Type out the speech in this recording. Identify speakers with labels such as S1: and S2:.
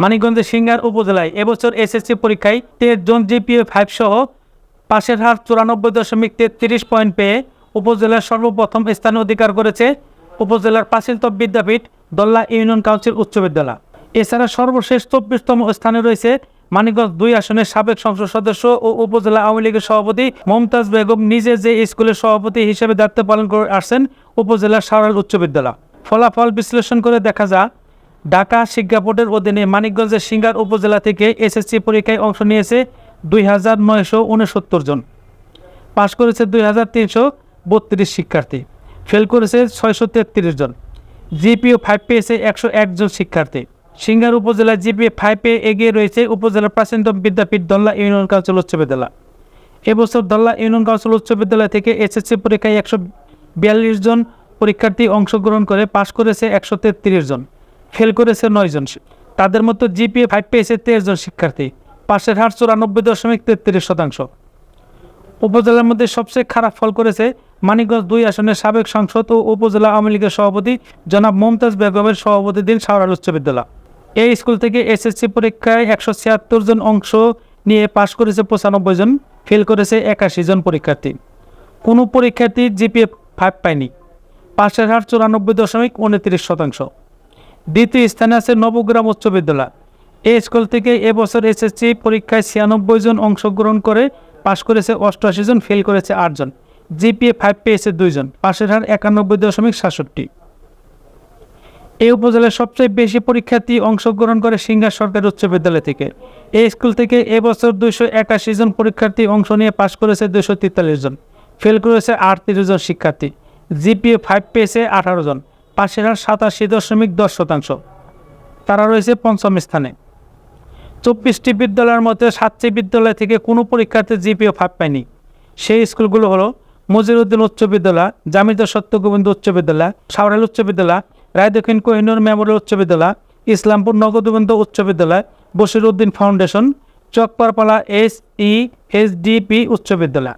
S1: মানিকগঞ্জের সিংড়ার উপজেলায় এবছর এসএসসি পরীক্ষায় 13 জন জিপিএ 5 সহ পাশের হার 94.33 পয়েন্ট পেয়ে উপজেলার সর্বপ্রথম স্থান অধিকার করেছে উপজেলার প্রাচীনতম বিদ্যাপীঠ দল্লা ইউনিয়ন কাউন্সিল উচ্চ বিদ্যালয়। এছাড়া সর্বশেষ 24তম স্থানে রয়েছে মানিকগঞ্জ 2 আসনের সাবেক সংসদ সদস্য ও উপজেলা আওয়ামী লীগের সভাপতি মমতাজ বেগম নিজে যে স্কুলের সভাপতি হিসেবে দায়িত্ব পালন করে আসছেন উপজেলার শাহরাল উচ্চ বিদ্যালয়। ফলাফল বিশ্লেষণ করে দেখা যায় ঢাকা শিক্ষা বোর্ডের অধীনে মানিকগঞ্জের সিংড়ার উপজেলা থেকে এসএসসি পরীক্ষায় অংশ নিয়েছে 2969 জন, পাশ করেছে 2332 শিক্ষার্থী, ফেল করেছে 633 জন। জিপিএ 5 পেয়েছে 101 জন শিক্ষার্থী। সিংড়ার উপজেলায় জিপিএ 5 পেয়ে এগিয়ে রয়েছে উপজেলার প্রাচীনতম বিদ্যাপীঠ দল্লা ইউনিয়ন কাউন্সিল উচ্চ বিদ্যালয়। এবছর দল্লা ইউনিয়ন কাউন্সিল উচ্চ বিদ্যালয় থেকে এসএসসি পরীক্ষায় 142 জন পরীক্ষার্থী অংশগ্রহণ করে পাশ করেছে 133 জন, ফেল করেছে 9 জন। তাদের মধ্যে জিপিএ 5 পেয়েছে 13 জন শিক্ষার্থী, পাশের হার 94.33%। উপজেলার মধ্যে সবচেয়ে খারাপ ফল করেছে মানিকগঞ্জ 2 আসনের সাবেক সাংসদ ও উপজেলা আওয়ামী লীগের সভাপতি জনাব মমতাজ বেগমের সভাপতিত্বাধীন শাহরাল উচ্চ বিদ্যালয়। এই স্কুল থেকে এসএসসি পরীক্ষায় 176 জন অংশ নিয়ে পাশ করেছে 95 জন, ফেল করেছে 81 জন পরীক্ষার্থী। কোনো পরীক্ষার্থী জিপিএ 5 পায়নি, পাশের হার 94.29%। দ্বিতীয় স্থানে আছে নবগ্রাম উচ্চ বিদ্যালয়। এই স্কুল থেকে এবছর এসএসসি পরীক্ষায় 96 জন অংশগ্রহণ করে পাশ করেছে 88 জন, ফেল করেছে 8 জন। জিপিএ 5 পেয়েছে 2 জন, পাশের হার 91.67। এই উপজেলার সবচেয়ে বেশি পরীক্ষার্থী অংশগ্রহণ করে সিংড়ার সরকারি উচ্চ বিদ্যালয় থেকে। এই স্কুল থেকে এবছর 281 জন পরীক্ষার্থী অংশ নিয়ে পাশ করেছে 243 জন, ফেল করেছে 38 জন শিক্ষার্থী। জিপিএ 5 পেয়েছে 18 জন, পাশের হার 87.10%। তারা রয়েছে পঞ্চম স্থানে। 24টি বিদ্যালয়ের মধ্যে 7টি বিদ্যালয় থেকে কোনো পরীক্ষার্থী জিপিএ 5 পায়নি। সেই স্কুলগুলো হলো মজিরউদ্দিন উচ্চ বিদ্যালয়, জামিতা সত্যগোবিন্দ উচ্চ বিদ্যালয়, শাহরাল উচ্চ বিদ্যালয়, রায় দক্ষিণ কোহিনুর মেমোরিয়াল উচ্চ বিদ্যালয়, ইসলামপুর নগদগোবিন্দ উচ্চ বিদ্যালয়, বশিরউদ্দিন ফাউন্ডেশন, চকপারপালা SESDP উচ্চ বিদ্যালয়।